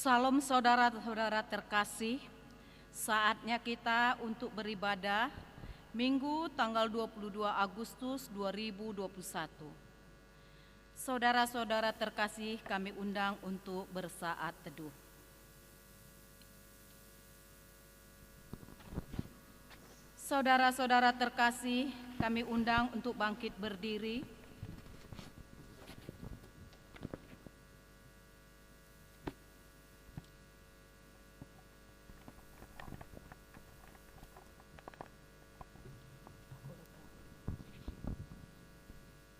Salam saudara-saudara terkasih, saatnya kita untuk beribadah Minggu tanggal 22 Agustus 2021. Saudara-saudara terkasih, kami undang untuk bersaat teduh. Saudara-saudara terkasih, kami undang untuk bangkit berdiri.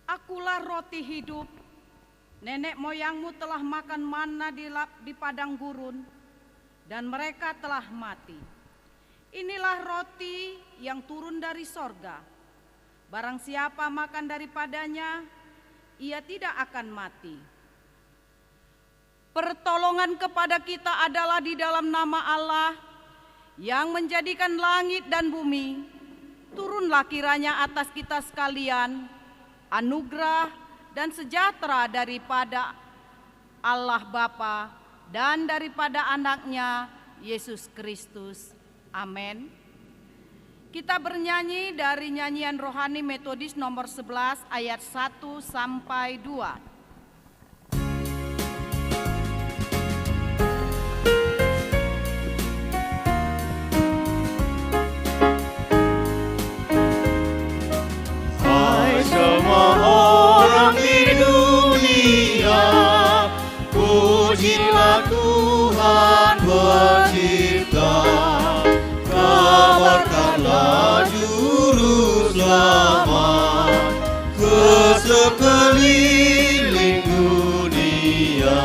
Akulah roti hidup, nenek moyangmu telah makan manna di padang gurun, dan mereka telah mati. Inilah roti yang turun dari sorga. Barang siapa makan daripadanya, ia tidak akan mati. Pertolongan kepada kita adalah di dalam nama Allah yang menjadikan langit dan bumi. Turunlah kiranya atas kita sekalian anugerah dan sejahtera daripada Allah Bapa dan daripada anaknya Yesus Kristus. Amin. Kita bernyanyi dari nyanyian rohani Metodis nomor 11 ayat 1 sampai 2. Pujilah Tuhan pencipta, kabarkanlah juru selamat ke sekeliling dunia.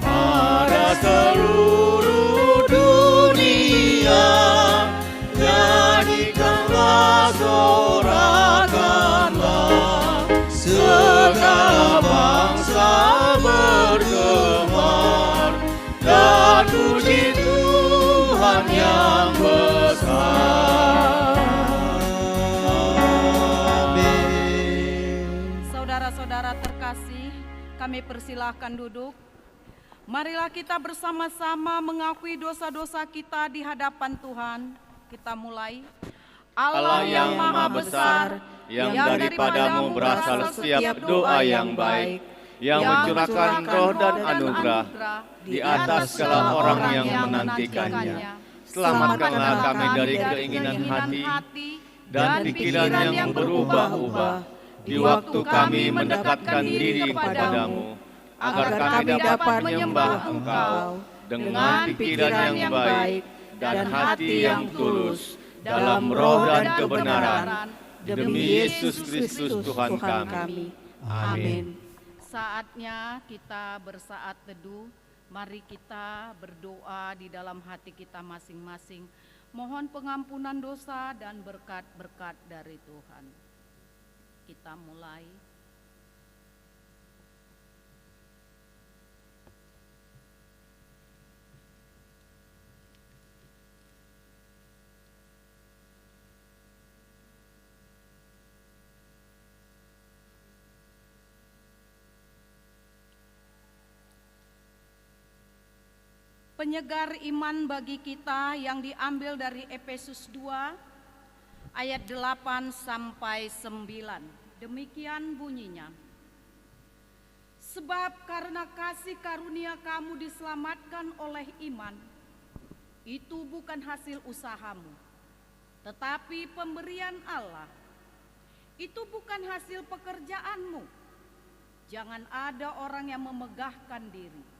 Pada seluruh dunia, nyanyikanlah, sorakanlah, segala bangsa bergemar dan puji Tuhan yang besar. Amin. Saudara-saudara terkasih, kami persilahkan duduk. Marilah kita bersama-sama mengakui dosa-dosa kita di hadapan Tuhan. Kita mulai. Allah yang maha besar, yang daripadamu berasal setiap doa yang baik, yang mencurahkan roh dan anugerah di atas segala orang yang menantikannya. Selamatkanlah kami dari keinginan hati dan pikiran yang berubah-ubah di waktu kami mendekatkan diri kepadamu, agar kami dapat menyembah Engkau dengan pikiran yang baik dan hati yang tulus, dalam roh dan kebenaran, demi Yesus Kristus Tuhan kami. Amin. Saatnya kita bersaat teduh, mari kita berdoa di dalam hati kita masing-masing. Mohon pengampunan dosa dan berkat-berkat dari Tuhan. Kita mulai. Penyegar iman bagi kita yang diambil dari Efesus 2 ayat 8 sampai 9. Demikian bunyinya. Sebab karena kasih karunia kamu diselamatkan oleh iman, itu bukan hasil usahamu, tetapi pemberian Allah. Itu bukan hasil pekerjaanmu. Jangan ada orang yang memegahkan diri.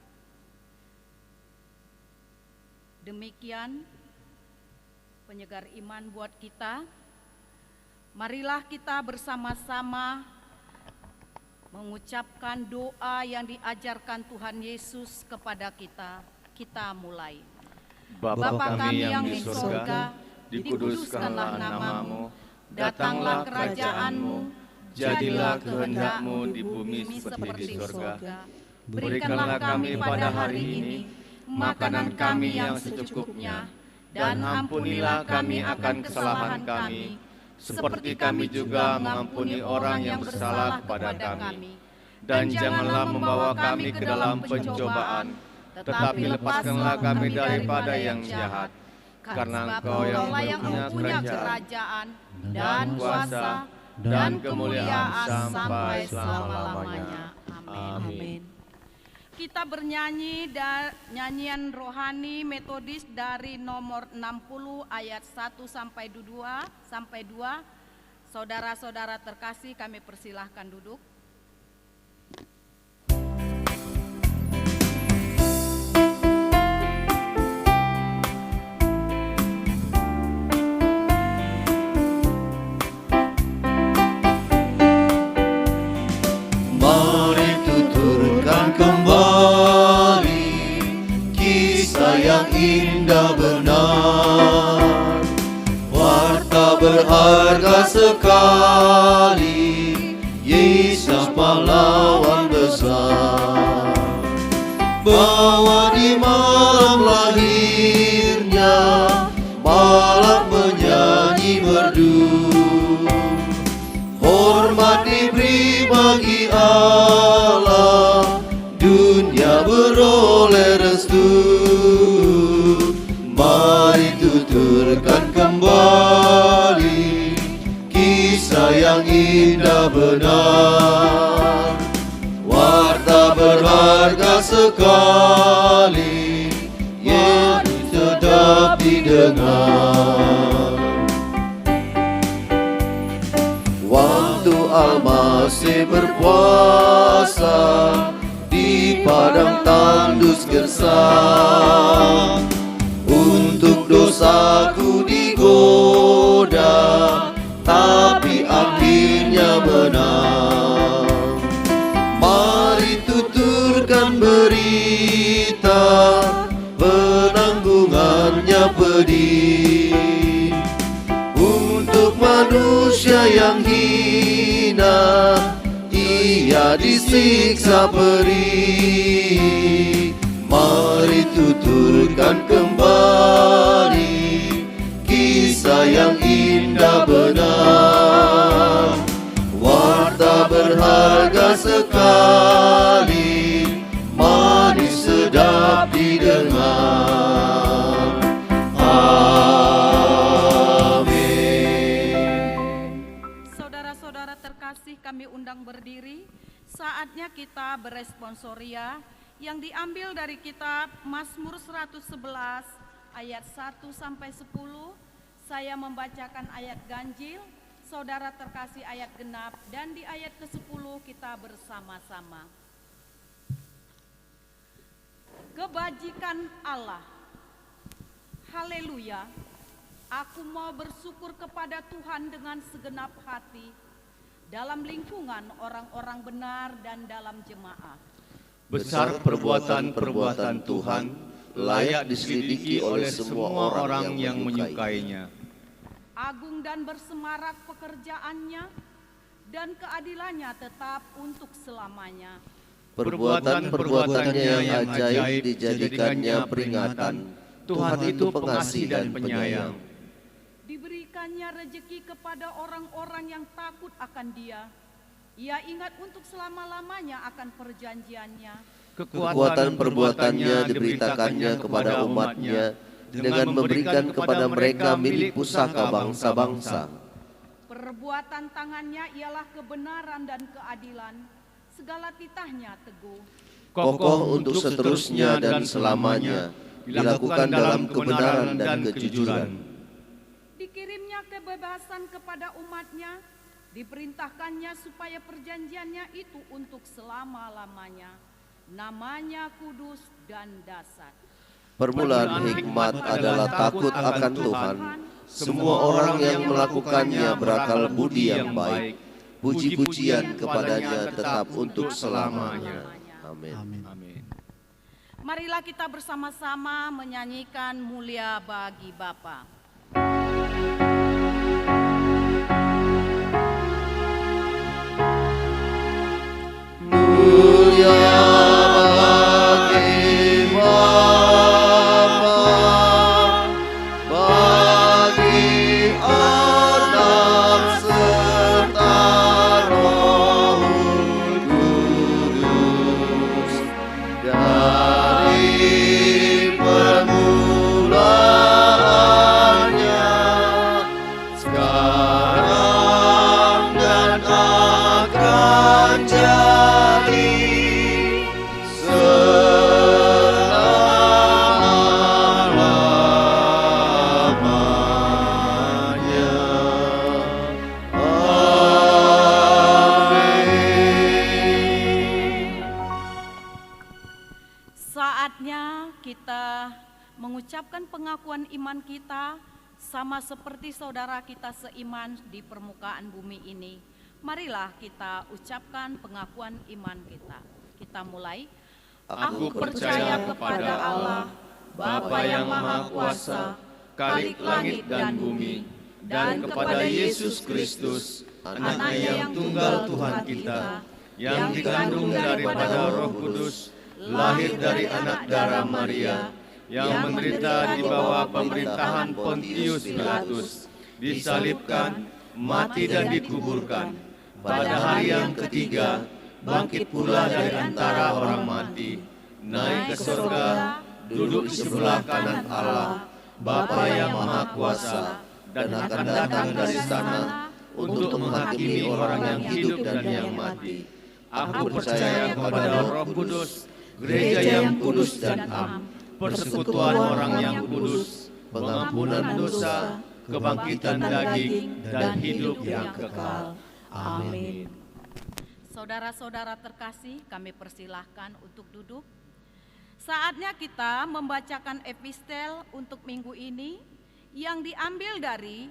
Demikian penyegar iman buat kita. Marilah kita bersama-sama mengucapkan doa yang diajarkan Tuhan Yesus kepada kita. Kita mulai. Bapa kami yang di surga, dikuduskanlah namamu, datanglah kerajaan-Mu, jadilah kehendak-Mu di bumi seperti di surga. Berikanlah kami pada hari ini makanan kami yang secukupnya, dan ampunilah kami akan kesalahan kami, seperti kami juga mengampuni orang yang bersalah kepada kami. dan janganlah membawa kami ke dalam pencobaan, tetapi lepaskanlah kami daripada yang jahat. Karena Engkau yang mempunyai kerajaan dan kuasa dan kemuliaan sampai selama-lamanya. Amin. Kita bernyanyi nyanyian rohani metodis dari nomor 60 ayat 1 sampai 2. Saudara-saudara terkasih, kami persilahkan duduk. Mari tuturkan kembali kisah yang indah benar, warta berharga sekali, Yesus pahlawan besar. Bahwa di malam lahirnya, malak menyanyi merdu, hormat diberi bagi Allah, dunia beroleh restu. Mari tuturkan kembali kisah yang indah benar, warta berharga sekali, yang sedap didengar. Waktu Al-Masih berpuasa di padang tandus gersang, untuk dosaku digoda, tapi akhirnya menang. Mari tuturkan berita, penanggungannya pedih, untuk manusia yang hina, ia disiksa perih. Mari tuturkan kembali kisah yang indah benar, warta berharga sekali, manis sedap didengar. Saudara-saudara terkasih, kami undang berdiri. Saatnya kita beresponsoria yang diambil dari kitab Mazmur 111 ayat 1 sampai 10. Saya membacakan ayat ganjil, saudara terkasih ayat genap, dan di ayat ke-10 kita bersama-sama. Kebajikan Allah. Haleluya. Aku mau bersyukur kepada Tuhan dengan segenap hati, dalam lingkungan orang-orang benar dan dalam jemaah. Besar perbuatan-perbuatan Tuhan, layak diselidiki oleh semua orang yang menyukainya. Agung dan bersemarak pekerjaannya, dan keadilannya tetap untuk selamanya. Perbuatan-perbuatannya yang ajaib dijadikannya peringatan. Tuhan itu pengasih dan penyayang. Diberikannya rejeki kepada orang-orang yang takut akan Dia. Ia ingat untuk selama-lamanya akan perjanjiannya. Kekuatan perbuatannya diberitakannya kepada umatnya, dengan memberikan kepada mereka milik pusaka bangsa-bangsa. Perbuatan tangannya ialah kebenaran dan keadilan, segala titahnya teguh. Kokoh untuk seterusnya dan selamanya, dilakukan dalam kebenaran dan kejujuran. Dikirimnya kebebasan kepada umatnya, diperintahkannya supaya perjanjiannya itu untuk selama-lamanya. Namanya kudus dan dasar. Permulaan hikmat adalah takut akan Tuhan. Semua orang yang melakukannya berakal budi yang baik. Puji-pujian kepadanya tetap untuk selamanya. Amin. Amin. Marilah kita bersama-sama menyanyikan Mulia Bagi Bapa. Mulia bagi Bapa, bagi Anak serta Roh Kudus, sama seperti saudara kita seiman di permukaan bumi ini, marilah kita ucapkan pengakuan iman kita. Kita mulai. Aku percaya kepada Allah, Bapa yang Maha Kuasa, Khalik langit dan bumi, dan kepada Yesus Kristus, Anaknya yang tunggal Tuhan kita, yang dikandung daripada Roh Kudus, lahir dari anak darah Maria, yang menderita di bawah pemerintahan Pontius Pilatus, disalibkan, mati dan dikuburkan. Pada hari yang ketiga, bangkit pula dari antara orang mati, naik ke surga, duduk di sebelah kanan Allah, Bapa yang Maha Kuasa, dan akan datang dari sana untuk menghakimi orang yang hidup dan yang mati. Aku percaya kepada Roh Kudus, gereja yang kudus dan am, persekutuan orang yang kudus, pengampunan dosa, kebangkitan daging, dan hidup yang kekal. Amin. Saudara-saudara terkasih, kami persilahkan untuk duduk. Saatnya kita membacakan epistel untuk minggu ini yang diambil dari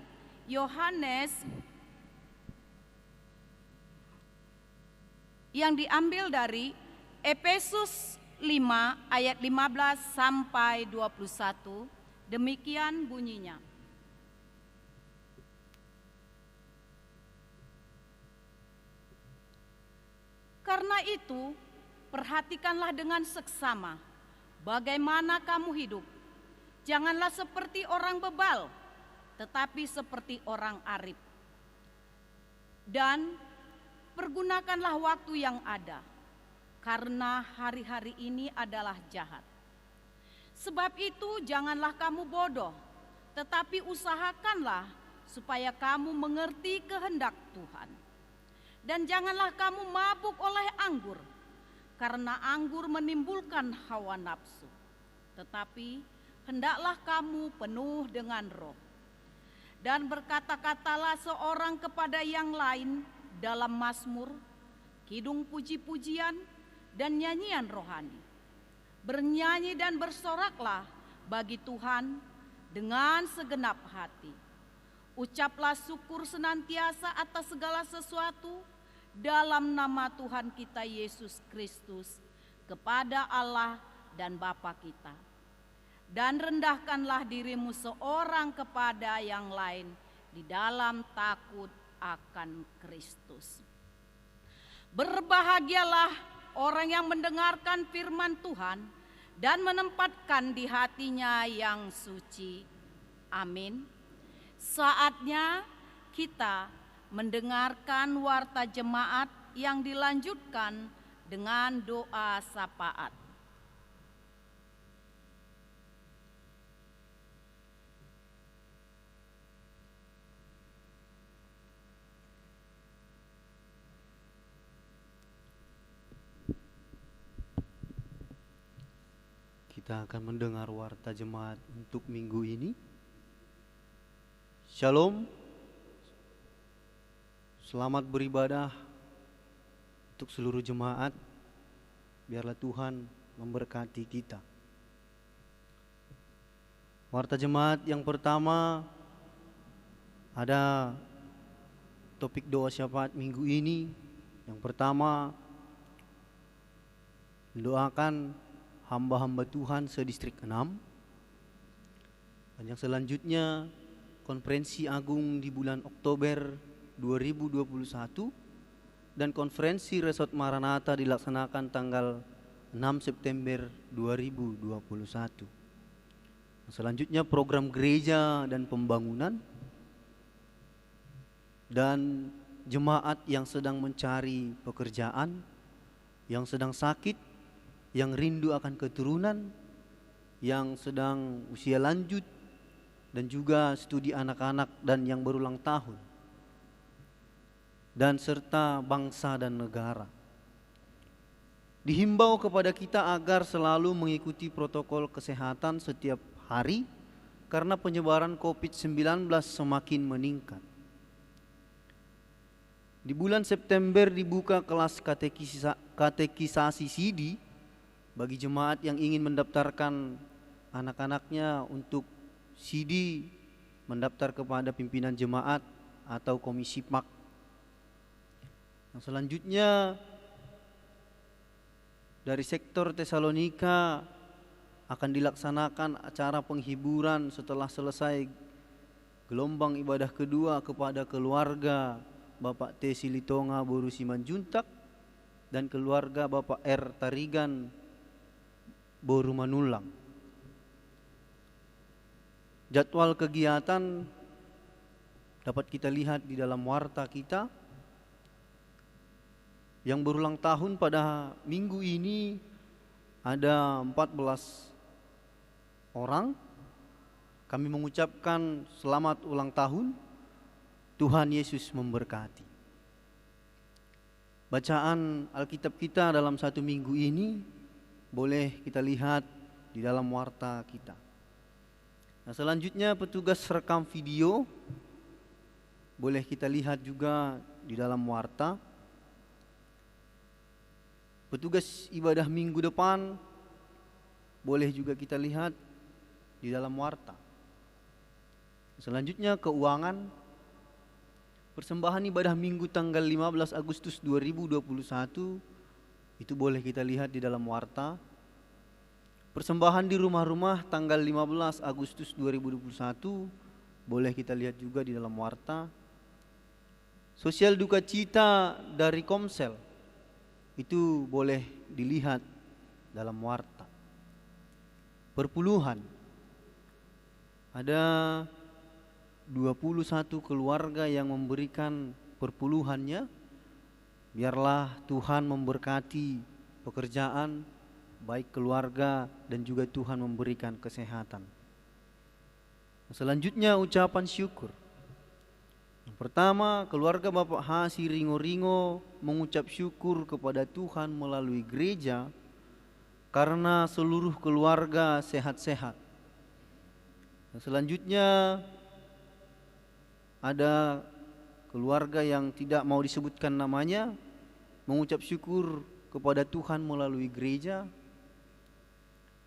Efesus 5 ayat 15 sampai 21. Demikian bunyinya. Karena itu, perhatikanlah dengan seksama bagaimana kamu hidup. Janganlah seperti orang bebal, tetapi seperti orang arif. Dan pergunakanlah waktu yang ada, karena hari-hari ini adalah jahat. Sebab itu janganlah kamu bodoh, tetapi usahakanlah supaya kamu mengerti kehendak Tuhan. Dan janganlah kamu mabuk oleh anggur, karena anggur menimbulkan hawa nafsu. Tetapi hendaklah kamu penuh dengan Roh. Dan berkata-katalah seorang kepada yang lain dalam mazmur, kidung puji-pujian, dan nyanyian rohani. Bernyanyi dan bersoraklah bagi Tuhan dengan segenap hati. Ucaplah syukur senantiasa atas segala sesuatu dalam nama Tuhan kita Yesus Kristus kepada Allah dan Bapa kita. Dan rendahkanlah dirimu seorang kepada yang lain di dalam takut akan Kristus. Berbahagialah orang yang mendengarkan firman Tuhan dan menempatkan di hatinya yang suci. Amin. Saatnya kita mendengarkan warta jemaat yang dilanjutkan dengan doa syafaat. Kita akan mendengar warta jemaat untuk minggu ini. Shalom. Selamat beribadah untuk seluruh jemaat. Biarlah Tuhan memberkati kita. Warta jemaat yang pertama ada topik doa syafaat minggu ini. Yang pertama, mendoakan hamba-hamba Tuhan sedistrik 6. Dan yang selanjutnya, konferensi agung di bulan Oktober 2021 dan konferensi Resort Maranatha dilaksanakan tanggal 6 September 2021. Selanjutnya program gereja dan pembangunan dan jemaat yang sedang mencari pekerjaan, yang sedang sakit, yang rindu akan keturunan, yang sedang usia lanjut, dan juga studi anak-anak dan yang berulang tahun, dan serta bangsa dan negara. Dihimbau kepada kita agar selalu mengikuti protokol kesehatan setiap hari karena penyebaran COVID-19 semakin meningkat. Di bulan September dibuka kelas katekisasi CD bagi jemaat yang ingin mendaftarkan anak-anaknya untuk CD mendaftar kepada pimpinan jemaat atau komisi PAK. Yang selanjutnya dari sektor Tesalonika akan dilaksanakan acara penghiburan setelah selesai gelombang ibadah kedua kepada keluarga Bapak T. Silitonga Boru Simanjuntak dan keluarga Bapak R. Tarigan Boru Manulang. Jadwal kegiatan dapat kita lihat di dalam warta kita. Yang berulang tahun pada minggu ini ada 14 orang. Kami mengucapkan selamat ulang tahun. Tuhan Yesus memberkati. Bacaan Alkitab kita dalam satu minggu ini boleh kita lihat di dalam warta kita. Nah, selanjutnya petugas rekam video boleh kita lihat juga di dalam warta. Petugas ibadah minggu depan boleh juga kita lihat di dalam warta. Selanjutnya keuangan. Persembahan ibadah minggu tanggal 15 Agustus 2021 itu boleh kita lihat di dalam warta. Persembahan di rumah-rumah tanggal 15 Agustus 2021 boleh kita lihat juga di dalam warta. Sosial duka cita dari Komsel itu boleh dilihat dalam warta. Perpuluhan. Ada 21 keluarga yang memberikan perpuluhannya. Biarlah Tuhan memberkati pekerjaan baik keluarga dan juga Tuhan memberikan kesehatan. Selanjutnya ucapan syukur. Yang pertama, keluarga Bapak Hasi Ringo-Ringo mengucap syukur kepada Tuhan melalui gereja karena seluruh keluarga sehat-sehat. Selanjutnya ada keluarga yang tidak mau disebutkan namanya mengucap syukur kepada Tuhan melalui gereja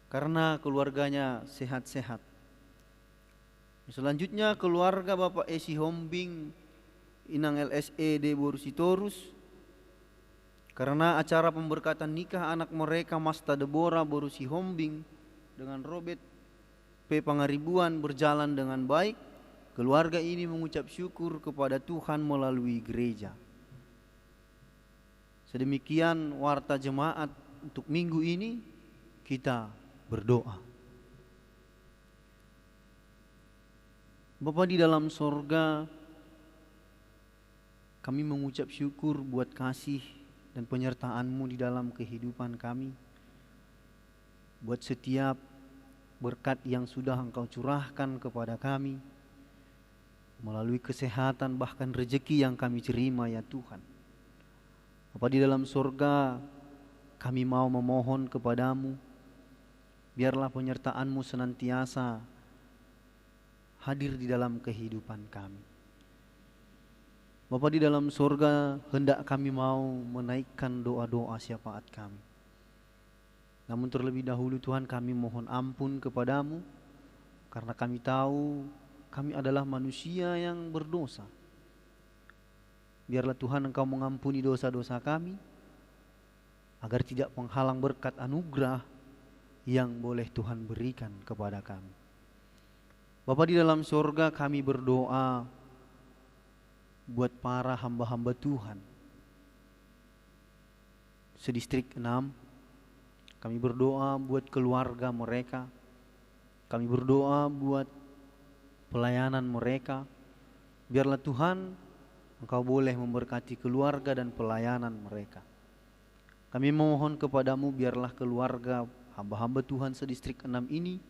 karena keluarganya sehat-sehat. Selanjutnya keluarga Bapak Esi Hombing Inang LSE de Borusitorus karena acara pemberkatan nikah anak mereka Masta Deborah Borusi Hombing dengan Robert P. Pangaribuan berjalan dengan baik. Keluarga ini mengucap syukur kepada Tuhan melalui gereja. Sedemikian warta jemaat untuk minggu ini. Kita berdoa. Bapa di dalam sorga, kami mengucap syukur buat kasih dan penyertaan-Mu di dalam kehidupan kami. Buat setiap berkat yang sudah Engkau curahkan kepada kami, melalui kesehatan bahkan rezeki yang kami terima ya Tuhan. Bapa di dalam sorga, kami mau memohon kepadamu, biarlah penyertaan-Mu senantiasa hadir di dalam kehidupan kami. Bapa di dalam sorga, hendak kami mau menaikkan doa-doa syafaat kami. Namun terlebih dahulu Tuhan, kami mohon ampun kepadamu, karena kami tahu kami adalah manusia yang berdosa. Biarlah Tuhan Engkau mengampuni dosa-dosa kami, agar tidak menghalang berkat anugerah yang boleh Tuhan berikan kepada kami. Bapa di dalam surga, kami berdoa buat para hamba-hamba Tuhan sedistrik 6. Kami berdoa buat keluarga mereka. Kami berdoa buat pelayanan mereka. Biarlah Tuhan Engkau boleh memberkati keluarga dan pelayanan mereka. Kami memohon kepadamu, biarlah keluarga hamba-hamba Tuhan sedistrik 6 ini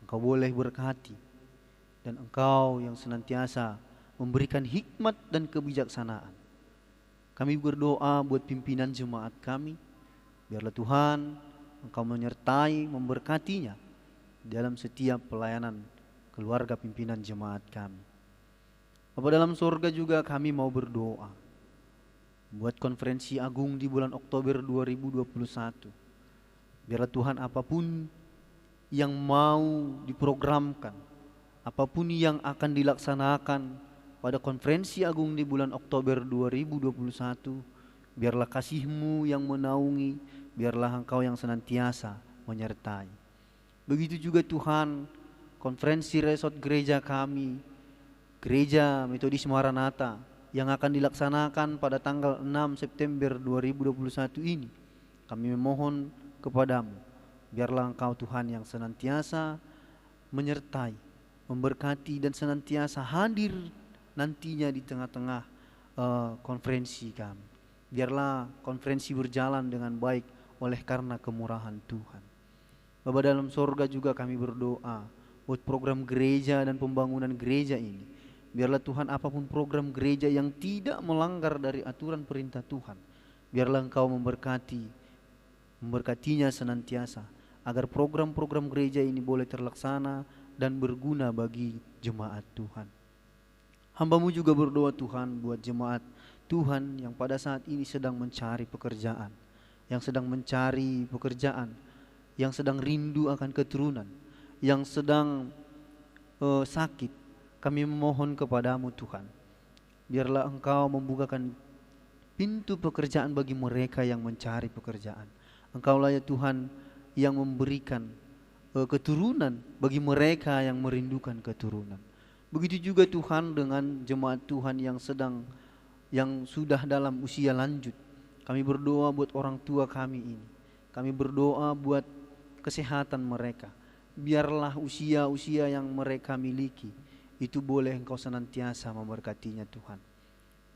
Engkau boleh berkati. Dan Engkau yang senantiasa memberikan hikmat dan kebijaksanaan. Kami berdoa buat pimpinan jemaat kami. Biarlah Tuhan Engkau menyertai, memberkatinya dalam setiap pelayanan keluarga pimpinan jemaat kami. Bapa dalam surga juga kami mau berdoa buat konferensi agung di bulan Oktober 2021. Biarlah Tuhan apapun yang mau diprogramkan apapun yang akan dilaksanakan pada konferensi agung di bulan Oktober 2021, biarlah kasih-Mu yang menaungi, biarlah Engkau yang senantiasa menyertai. Begitu juga Tuhan, konferensi resort gereja kami, Gereja Metodis Maranatha, yang akan dilaksanakan pada tanggal 6 September 2021 ini. Kami memohon kepadamu, biarlah Engkau Tuhan yang senantiasa menyertai, memberkati dan senantiasa hadir nantinya di tengah-tengah konferensi kami. Biarlah konferensi berjalan dengan baik oleh karena kemurahan Tuhan. Bapa dalam sorga juga kami berdoa buat program gereja dan pembangunan gereja ini. Biarlah Tuhan apapun program gereja yang tidak melanggar dari aturan perintah Tuhan, biarlah Engkau memberkatinya senantiasa, agar program-program gereja ini boleh terlaksana dan berguna bagi jemaat Tuhan. Hamba-Mu juga berdoa Tuhan buat jemaat Tuhan yang pada saat ini sedang mencari pekerjaan, yang sedang rindu akan keturunan, yang sedang sakit. Kami memohon kepadamu Tuhan, biarlah Engkau membukakan pintu pekerjaan bagi mereka yang mencari pekerjaan. Engkaulah ya Tuhan yang memberikan keturunan bagi mereka yang merindukan keturunan. Begitu juga Tuhan dengan jemaat Tuhan yang sudah dalam usia lanjut. Kami berdoa buat orang tua kami ini. Kami berdoa buat kesehatan mereka. Biarlah usia-usia yang mereka miliki itu boleh Engkau senantiasa memberkatinya Tuhan.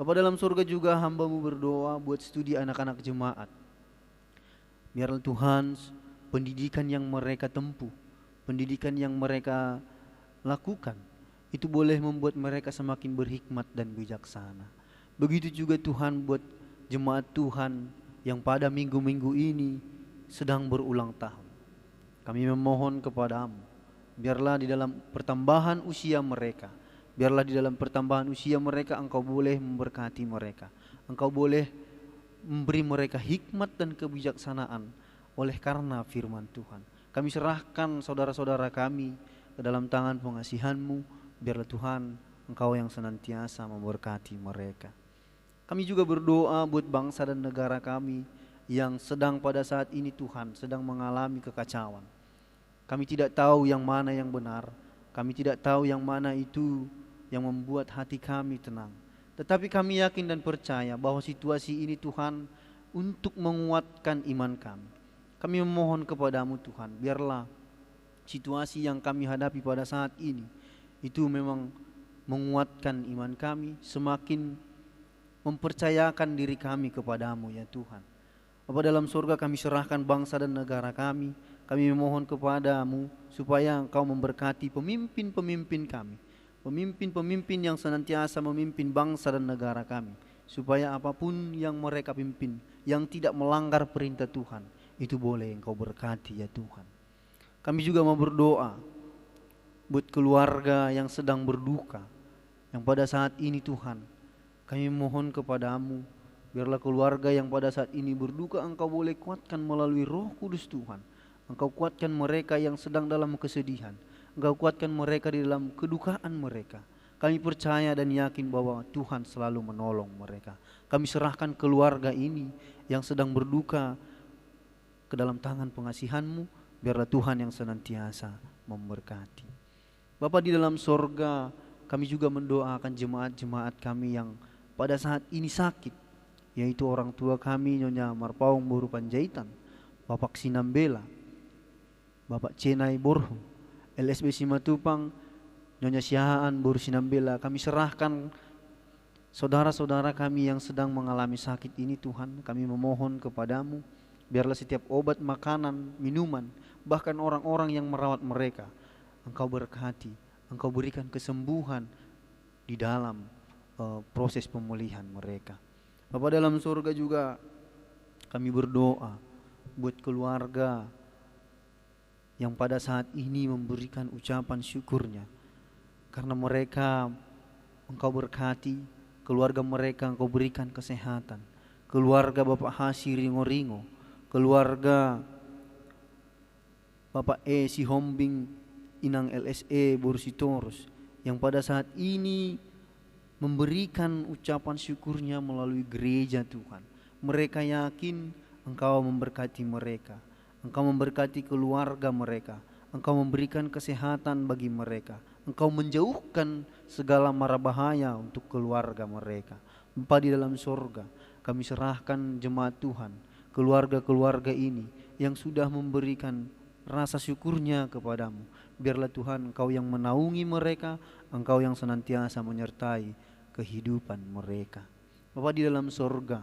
Bapa dalam surga juga hamba-Mu berdoa buat studi anak-anak jemaat. Biarlah Tuhan pendidikan yang mereka tempuh, pendidikan yang mereka lakukan, itu boleh membuat mereka semakin berhikmat dan bijaksana. Begitu juga Tuhan buat jemaat Tuhan yang pada minggu-minggu ini sedang berulang tahun. Kami memohon kepadamu, biarlah di dalam pertambahan usia mereka, Engkau boleh memberkati mereka. Engkau boleh memberi mereka hikmat dan kebijaksanaan oleh karena firman Tuhan. Kami serahkan saudara-saudara kami ke dalam tangan pengasihan-Mu. Biarlah Tuhan Engkau yang senantiasa memberkati mereka. Kami juga berdoa buat bangsa dan negara kami yang sedang pada saat ini Tuhan sedang mengalami kekacauan. Kami tidak tahu yang mana yang benar, kami tidak tahu yang mana itu yang membuat hati kami tenang. Tetapi kami yakin dan percaya bahwa situasi ini Tuhan untuk menguatkan iman kami. Kami memohon kepadamu Tuhan, biarlah situasi yang kami hadapi pada saat ini itu memang menguatkan iman kami, semakin mempercayakan diri kami kepadamu ya Tuhan. Bapa dalam surga, kami serahkan bangsa dan negara kami. Kami memohon kepadamu supaya Engkau memberkati pemimpin-pemimpin kami, pemimpin-pemimpin yang senantiasa memimpin bangsa dan negara kami, supaya apapun yang mereka pimpin yang tidak melanggar perintah Tuhan, itu boleh Engkau berkati ya Tuhan. Kami juga mau berdoa buat keluarga yang sedang berduka, yang pada saat ini Tuhan, kami mohon kepadamu, biarlah keluarga yang pada saat ini berduka Engkau boleh kuatkan melalui Roh Kudus Tuhan. Engkau kuatkan mereka yang sedang dalam kesedihan. Engkau kuatkan mereka di dalam kedukaan mereka. Kami percaya dan yakin bahwa Tuhan selalu menolong mereka. Kami serahkan keluarga ini yang sedang berduka ke dalam tangan pengasihan-Mu. Biarlah Tuhan yang senantiasa memberkati. Bapa di dalam sorga, kami juga mendoakan jemaat-jemaat kami yang pada saat ini sakit, yaitu orang tua kami Nyonya Marpaung Boru Panjaitan, Bapak Sinambela, Bapak Cenai Borhu, LSB Simatupang, Nyonya Sihaan Boru Sinambela. Kami serahkan saudara-saudara kami yang sedang mengalami sakit ini Tuhan. Kami memohon kepadamu, biarlah setiap obat, makanan, minuman, bahkan orang-orang yang merawat mereka, Engkau berkati, Engkau berikan kesembuhan di dalam proses pemulihan mereka. Bapa dalam surga juga kami berdoa buat keluarga yang pada saat ini memberikan ucapan syukurnya, karena mereka Engkau berkati, keluarga mereka Engkau berikan kesehatan. Keluarga Bapak Hasi Ringo-Ringo, keluarga Bapak Si Hombing Inang LSE Borsitorus yang pada saat ini memberikan ucapan syukurnya melalui gereja Tuhan. Mereka yakin Engkau memberkati mereka, Engkau memberkati keluarga mereka, Engkau memberikan kesehatan bagi mereka, Engkau menjauhkan segala mara bahaya untuk keluarga mereka. Bapa di dalam sorga, kami serahkan jemaat Tuhan, keluarga-keluarga ini yang sudah memberikan rasa syukurnya kepadamu. Biarlah Tuhan Engkau yang menaungi mereka, Engkau yang senantiasa menyertai kehidupan mereka. Bapa di dalam sorga,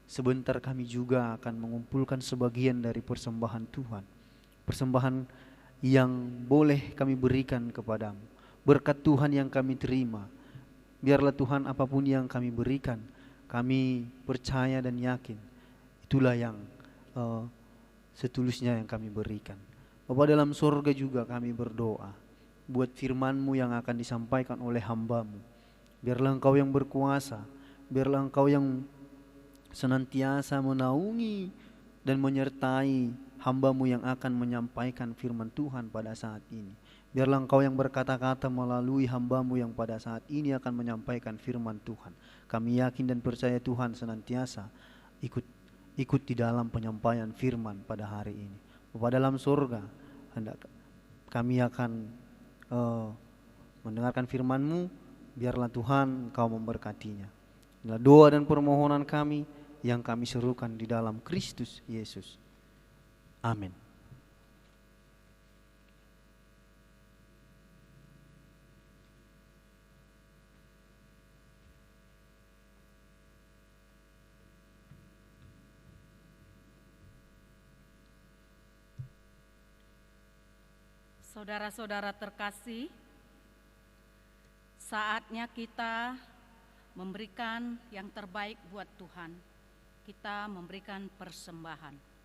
sebentar kami juga akan mengumpulkan sebagian dari persembahan Tuhan. Persembahan yang boleh kami berikan kepadamu. Berkat Tuhan yang kami terima. Biarlah Tuhan apapun yang kami berikan, kami percaya dan yakin itulah yang setulusnya yang kami berikan. Bapa dalam sorga juga kami berdoa buat firman-Mu yang akan disampaikan oleh hamba-Mu. Biarlah Engkau yang berkuasa, biarlah Engkau yang senantiasa menaungi dan menyertai hamba-Mu yang akan menyampaikan firman Tuhan pada saat ini. Biarlah Engkau yang berkata-kata melalui hamba-Mu yang pada saat ini akan menyampaikan firman Tuhan. Kami yakin dan percaya Tuhan senantiasa ikut di dalam penyampaian firman pada hari ini. Bapa dalam surga, hendak kami akan mendengarkan firman-Mu. Biarlah Tuhan Engkau memberkatinya. Inilah doa dan permohonan kami yang kami serukan di dalam Kristus Yesus. Amin. Saudara-saudara terkasih, saatnya kita memberikan yang terbaik buat Tuhan. Kita memberikan persembahan.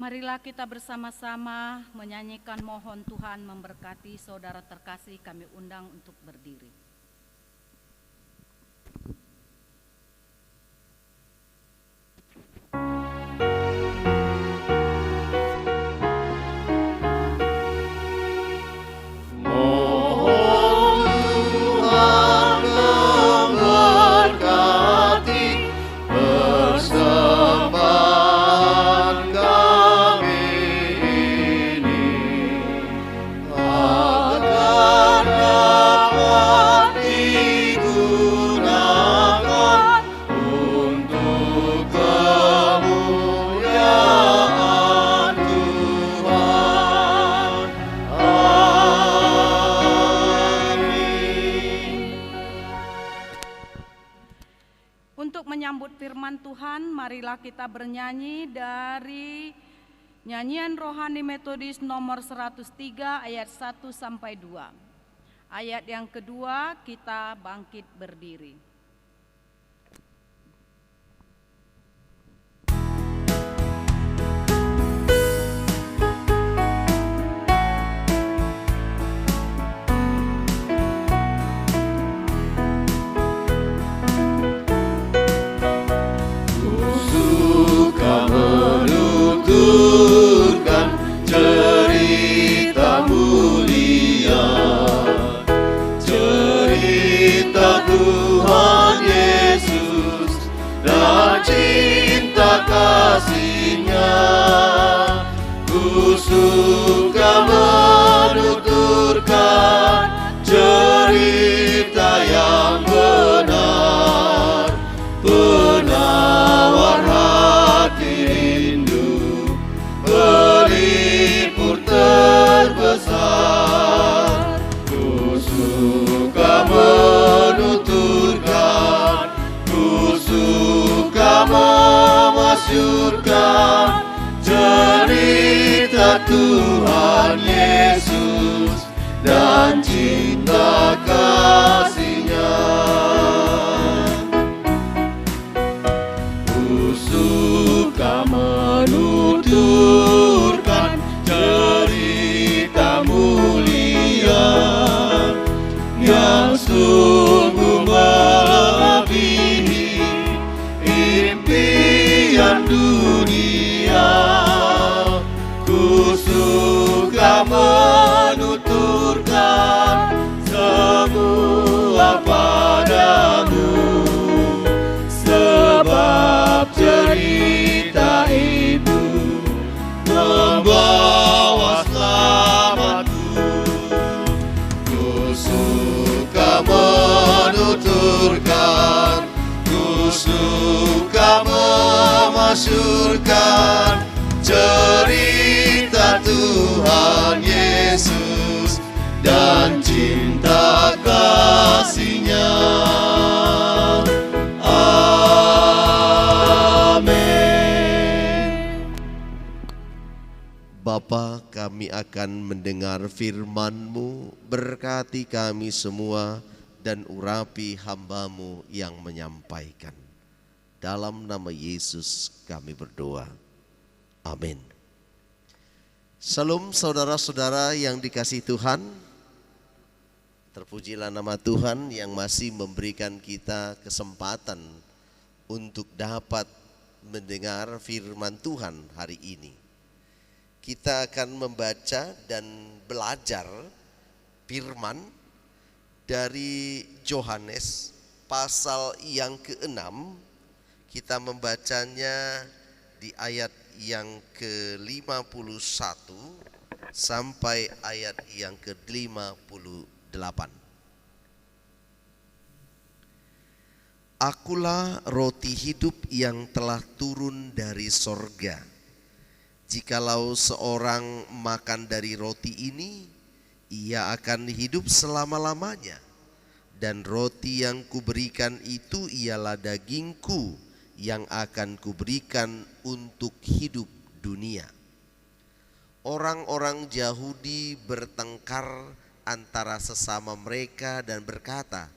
Marilah kita bersama-sama menyanyikan mohon Tuhan memberkati. Saudara terkasih, kami undang untuk berdiri. Marilah kita bernyanyi dari nyanyian rohani metodis nomor 103 ayat 1 sampai 2. Ayat yang kedua, kita bangkit berdiri. Menuturkan cerita mulia, cerita Tuhan Yesus dan cinta kasih-Nya. Ku suka menuturkan cerita yang benar, penawar hati rindu, pelipur terbesar. Ku suka menuturkan, ku suka memasyurkan Tuhan Yesus dan cinta kasih-Nya. Ku suka menuturkan cerita mulia yang sungguh melebihi impian dunia. Ku suka menuturkan semua padamu, sebab cerita itu membawa selamatku. Ku suka menuturkan, ku suka memasyurkan cerita Tuhan Yesus dan cinta kasih-Nya. Amin. Bapa, kami akan mendengar firman-Mu, berkati kami semua dan urapi hamba-Mu yang menyampaikan. Dalam nama Yesus kami berdoa. Amin. Salam saudara-saudara yang dikasihi Tuhan. Terpujilah nama Tuhan yang masih memberikan kita kesempatan untuk dapat mendengar firman Tuhan hari ini. Kita akan membaca dan belajar firman dari Yohanes pasal yang ke-6. Kita membacanya di ayat yang ke-51 sampai ayat yang ke-58. Akulah roti hidup yang telah turun dari sorga. Jikalau seorang makan dari roti ini, ia akan hidup selama-lamanya. Dan roti yang kuberikan itu ialah dagingku yang akan kuberikan untuk hidup dunia. Orang-orang Yahudi bertengkar antara sesama mereka dan berkata,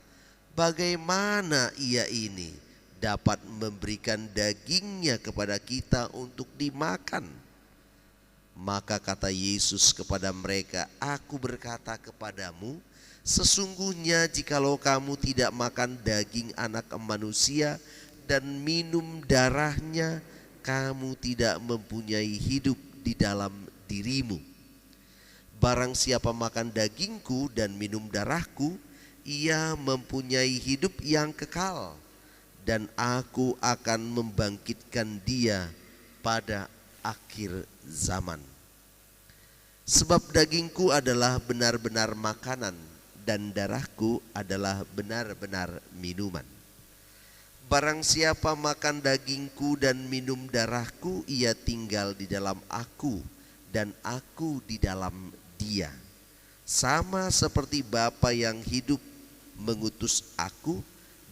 bagaimana ia ini dapat memberikan dagingnya kepada kita untuk dimakan? Maka kata Yesus kepada mereka, aku berkata kepadamu, sesungguhnya jikalau kamu tidak makan daging anak manusia dan minum darahnya, kamu tidak mempunyai hidup di dalam dirimu. Barang siapa makan dagingku dan minum darahku, ia mempunyai hidup yang kekal, dan aku akan membangkitkan dia pada akhir zaman. Sebab dagingku adalah benar-benar makanan, dan darahku adalah benar-benar minuman. Barang siapa makan dagingku dan minum darahku, ia tinggal di dalam aku dan aku di dalam dia. Sama seperti Bapa yang hidup mengutus aku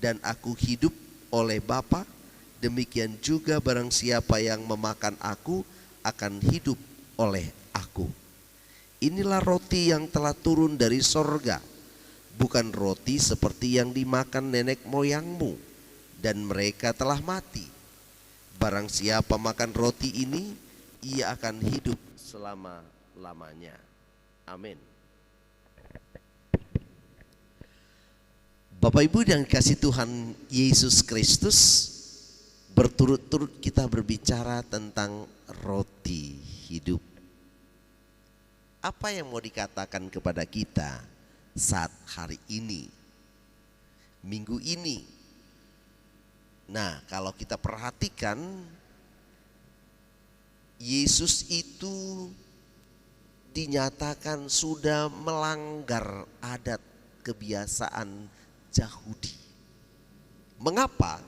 dan aku hidup oleh Bapa, demikian juga barang siapa yang memakan aku akan hidup oleh aku. Inilah roti yang telah turun dari sorga, bukan roti seperti yang dimakan nenek moyangmu, dan mereka telah mati. Barang siapa makan roti ini, ia akan hidup selama-lamanya. Amin. Bapak Ibu yang dikasihi Tuhan Yesus Kristus, berturut-turut kita berbicara tentang roti hidup. Apa yang mau dikatakan kepada kita saat hari ini, minggu ini? Nah, kalau kita perhatikan, Yesus itu dinyatakan sudah melanggar adat kebiasaan Yahudi. Mengapa?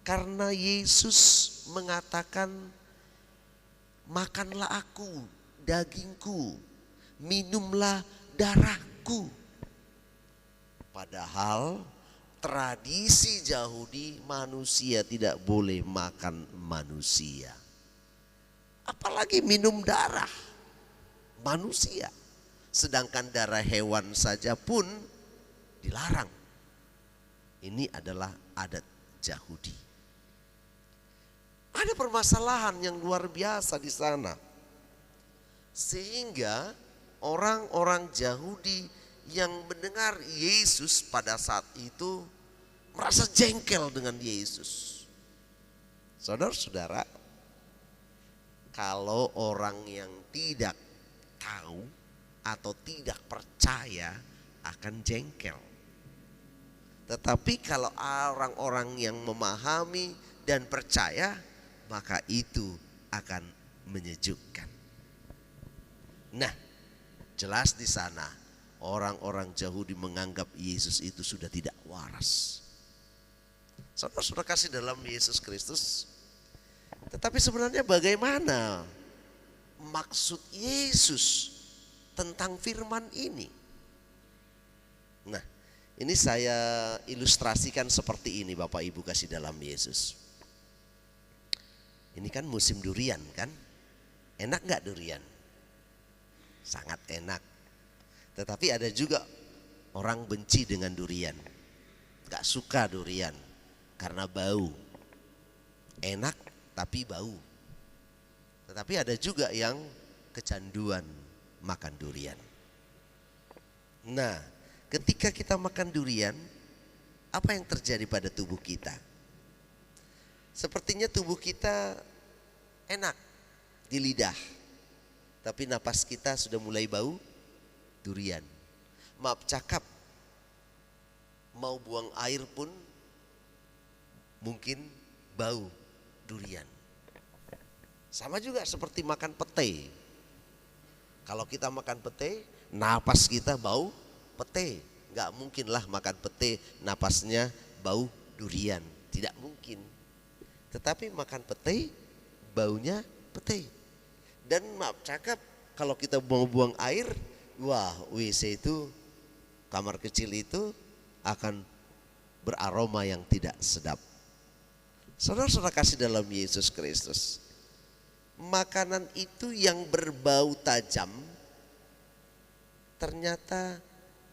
Karena Yesus mengatakan, makanlah aku, dagingku, minumlah darahku. Padahal tradisi Yahudi, manusia tidak boleh makan manusia. apalagi minum darah manusia. Sedangkan darah hewan saja pun dilarang. Ini adalah adat Yahudi. Ada permasalahan yang luar biasa di sana. Sehingga orang-orang Yahudi yang mendengar Yesus pada saat itu merasa jengkel dengan Yesus. Saudara-saudara, kalau orang yang tidak tahu atau tidak percaya akan jengkel. Tetapi kalau orang-orang yang memahami dan percaya, maka itu akan menyejukkan. Nah, jelas di sana orang-orang Yahudi menganggap Yesus itu sudah tidak waras. Saudara-saudara kasih dalam Yesus Kristus. Tetapi sebenarnya bagaimana maksud Yesus tentang firman ini? Nah, ini saya ilustrasikan seperti ini Bapak Ibu kasih dalam Yesus. Ini kan musim durian kan? Enak gak durian? Sangat enak. Tetapi ada juga orang benci dengan durian. Gak suka durian karena bau. Enak tapi bau. Tetapi ada juga yang kecanduan makan durian. Nah, ketika kita makan durian, apa yang terjadi pada tubuh kita? Sepertinya tubuh kita enak di lidah, tapi napas kita sudah mulai bau durian. Maaf cakap, mau buang air pun mungkin bau durian. Sama juga seperti makan pete. Kalau kita makan pete, napas kita bau pete. Gak mungkinlah makan pete napasnya bau durian. Tidak mungkin. Tetapi makan pete, baunya pete. Dan maaf cakap, kalau kita mau buang air, wah WC itu, kamar kecil itu akan beraroma yang tidak sedap. Saudara-saudara kasih dalam Yesus Kristus, makanan itu yang berbau tajam ternyata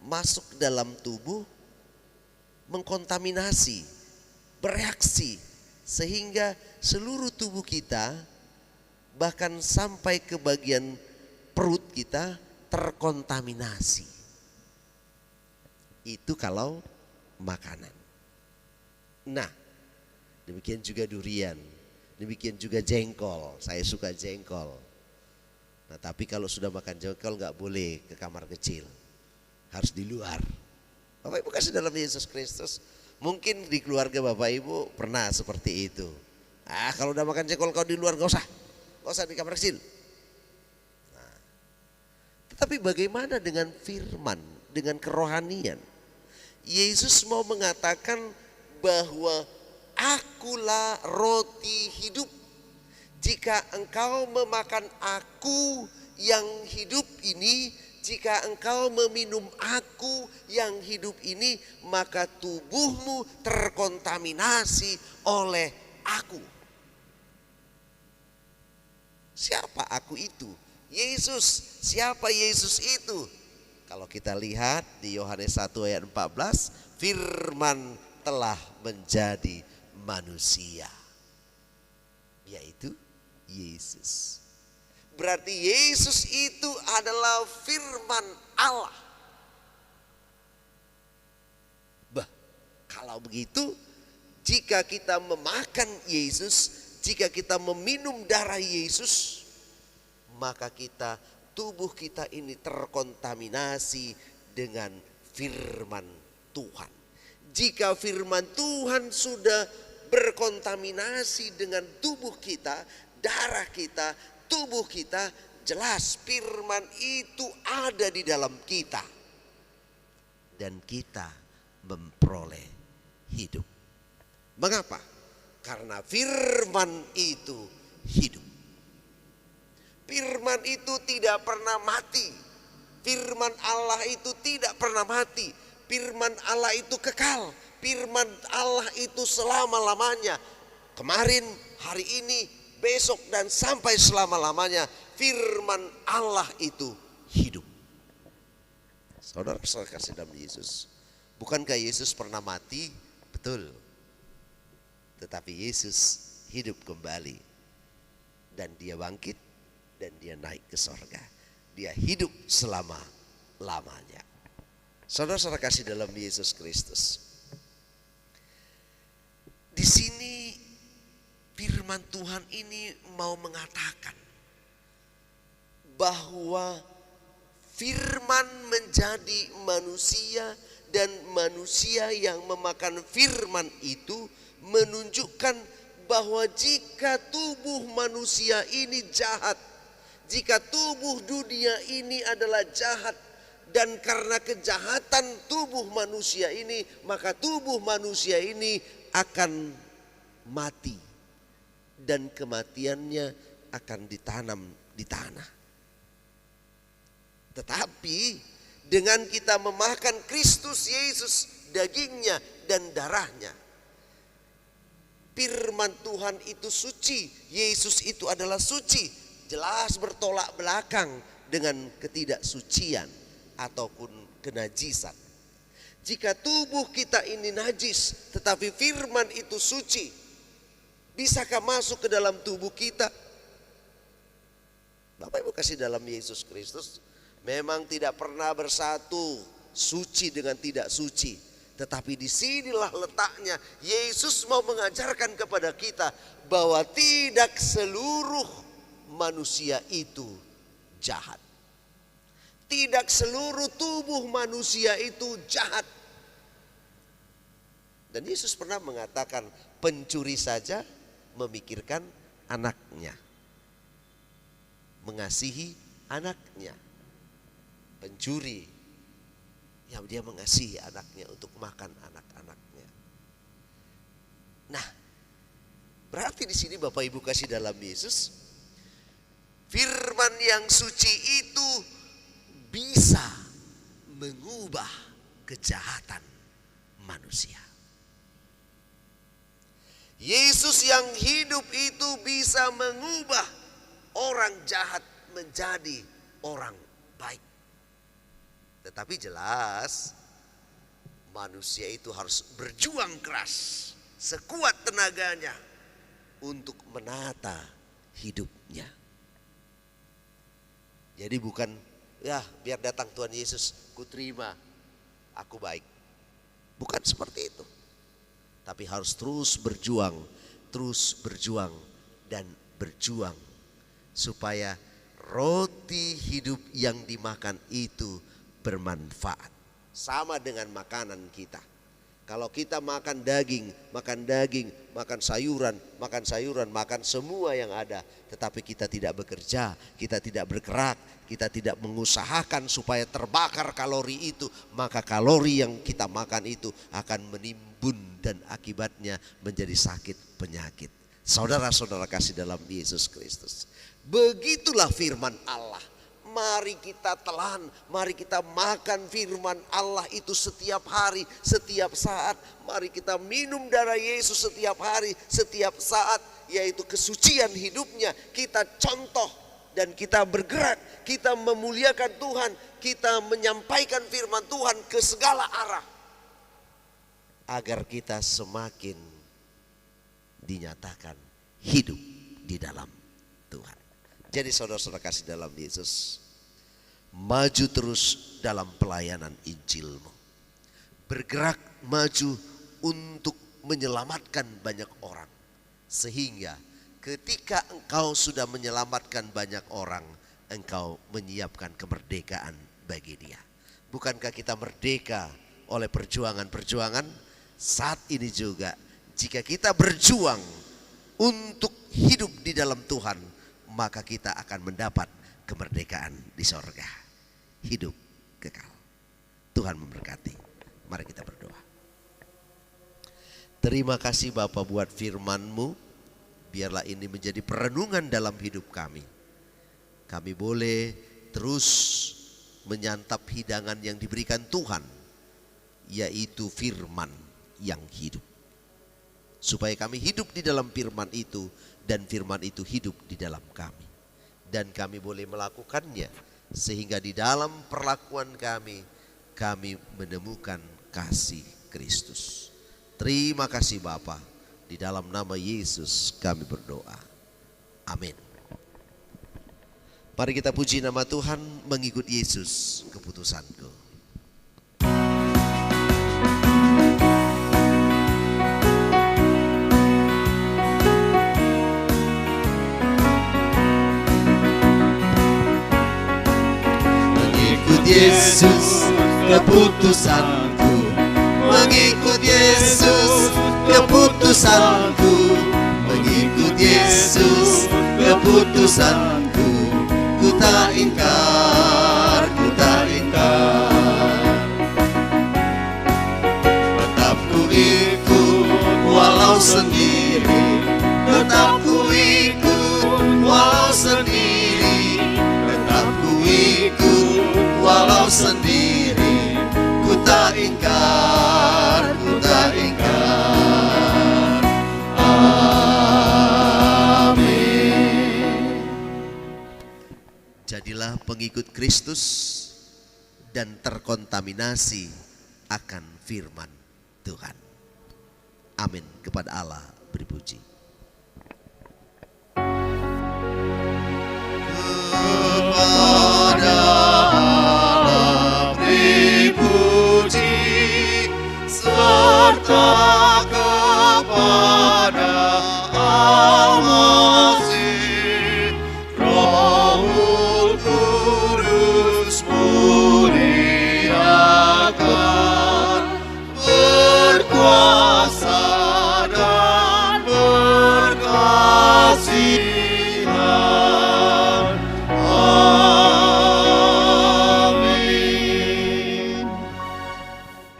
masuk dalam tubuh, mengkontaminasi, bereaksi, sehingga seluruh tubuh kita bahkan sampai ke bagian perut kita terkontaminasi. Itu kalau makanan. Nah, demikian juga durian, demikian juga jengkol. Saya suka jengkol. Nah, tapi kalau sudah makan jengkol gak boleh ke kamar kecil, harus di luar. Bapak Ibu kasih dalam Yesus Kristus. Mungkin di keluarga Bapak Ibu pernah seperti itu. Kalau udah makan jengkol kau di luar gak usah di kamar kecil. Nah, tetapi bagaimana dengan firman, dengan kerohanian? Yesus mau mengatakan bahwa akulah roti hidup. Jika engkau memakan aku yang hidup ini, jika engkau meminum aku yang hidup ini, maka tubuhmu terkontaminasi oleh aku. Siapa aku itu? Yesus. Siapa Yesus itu? Kalau kita lihat di Yohanes 1 ayat 14, firman telah menjadi manusia, yaitu Yesus. Berarti Yesus itu adalah firman Allah. Kalau begitu, jika kita memakan Yesus, jika kita meminum darah Yesus, maka tubuh kita ini terkontaminasi dengan firman Tuhan. Jika firman Tuhan sudah berkontaminasi dengan tubuh kita, darah kita, tubuh kita, jelas firman itu ada di dalam kita. Dan kita memperoleh hidup. Mengapa? Karena firman itu hidup. Firman itu tidak pernah mati. Firman Allah itu tidak pernah mati. Firman Allah itu kekal. Firman Allah itu selama-lamanya. Kemarin, hari ini, besok, dan sampai selama-lamanya firman Allah itu hidup. Saudara-saudara kasih dalam Yesus, bukankah Yesus pernah mati? Betul. Tetapi Yesus hidup kembali. Dan dia bangkit dan dia naik ke sorga. Dia hidup selama-lamanya. Saudara-saudara kasih dalam Yesus Kristus. Di sini firman Tuhan ini mau mengatakan bahwa firman menjadi manusia, dan manusia yang memakan firman itu menunjukkan bahwa jika tubuh manusia ini jahat, jika tubuh dunia ini adalah jahat, dan karena kejahatan tubuh manusia ini, maka tubuh manusia ini akan mati, dan kematiannya akan ditanam di tanah. Tetapi dengan kita memakan Kristus Yesus, dagingnya dan darahnya, firman Tuhan itu suci, Yesus itu adalah suci, jelas bertolak belakang dengan ketidaksucian ataupun kenajisan. Jika tubuh kita ini najis tetapi firman itu suci, bisakah masuk ke dalam tubuh kita? Bapak Ibu kasih dalam Yesus Kristus, memang tidak pernah bersatu suci dengan tidak suci. Tetapi disinilah letaknya, Yesus mau mengajarkan kepada kita bahwa tidak seluruh manusia itu jahat. Tidak seluruh tubuh manusia itu jahat. Dan Yesus pernah mengatakan, pencuri saja memikirkan anaknya, mengasihi anaknya. Pencuri, ya dia mengasihi anaknya untuk makan anak-anaknya. Nah, berarti di sini Bapak Ibu kasih dalam Yesus, firman yang suci itu bisa mengubah kejahatan manusia. Yesus yang hidup itu bisa mengubah orang jahat menjadi orang baik. Tetapi jelas manusia itu harus berjuang keras sekuat tenaganya untuk menata hidupnya. Jadi bukan ya biar datang Tuhan Yesus, ku terima, aku baik. Bukan seperti itu. Tapi harus terus berjuang dan berjuang supaya roti hidup yang dimakan itu bermanfaat. Sama dengan makanan kita. Kalau kita makan daging, makan sayuran, makan semua yang ada, tetapi kita tidak bekerja, kita tidak bergerak, kita tidak mengusahakan supaya terbakar kalori itu, maka kalori yang kita makan itu akan menimbun dan akibatnya menjadi sakit penyakit. Saudara-saudara kasih dalam Yesus Kristus, begitulah firman Allah. Mari kita telan, mari kita makan firman Allah itu setiap hari, setiap saat. Mari kita minum darah Yesus setiap hari, setiap saat, yaitu kesucian hidupnya. Kita contoh dan kita bergerak, kita memuliakan Tuhan, kita menyampaikan firman Tuhan ke segala arah. Agar kita semakin dinyatakan hidup di dalam Tuhan. Jadi saudara-saudara kasih dalam Yesus, maju terus dalam pelayanan Injilmu. Bergerak maju untuk menyelamatkan banyak orang. Sehingga ketika engkau sudah menyelamatkan banyak orang, engkau menyiapkan kemerdekaan bagi dia. Bukankah kita merdeka oleh perjuangan-perjuangan? Saat ini juga jika kita berjuang untuk hidup di dalam Tuhan, maka kita akan mendapat kemerdekaan di sorga, hidup kekal. Tuhan memberkati. Mari kita berdoa. Terima kasih Bapa buat firman-Mu. Biarlah ini menjadi perenungan dalam hidup kami. Kami boleh terus menyantap hidangan yang diberikan Tuhan, yaitu firman yang hidup. supaya kami hidup di dalam firman itu, dan firman itu hidup di dalam kami. Dan kami boleh melakukannya, sehingga di dalam perlakuan kami menemukan kasih Kristus. Terima kasih Bapa, di dalam nama Yesus kami berdoa. Amin. Mari kita puji nama Tuhan, mengikut Yesus keputusanku. Mengikut Yesus keputusanku, mengikut Yesus keputusanku, mengikut Yesus keputusanku. Ku tak ingkar, ku tak ingkar. Tetap ku ikut walau sendiri, tetap ku ikut walau sendiri, tetap ku ikut walau sendiri. Ku tak ingkar, ku tak ingkar. Jadilah pengikut Kristus dan terkontaminasi akan firman Tuhan. Amin. Kepada Allah berpuji. Kepada Allah berpuji, serta kepada Al-Masih, Rohul Kudus muliakan, berkuasa dan berkasihan. Amin.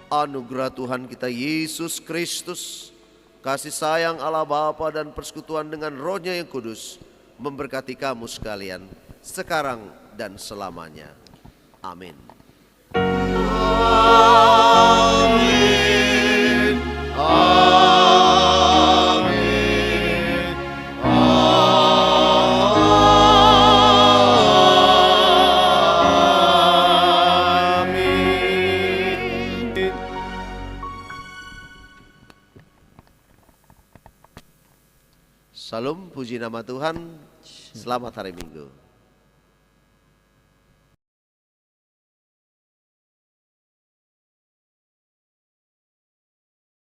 Anugerah Tuhan kita Yesus Kristus, kasih sayang Allah Bapa dan persekutuan dengan Roh-Nya yang kudus memberkati kamu sekalian sekarang dan selamanya. Amin. Amin. Amin. Amin. Salam, puji nama Tuhan. Selamat hari Minggu.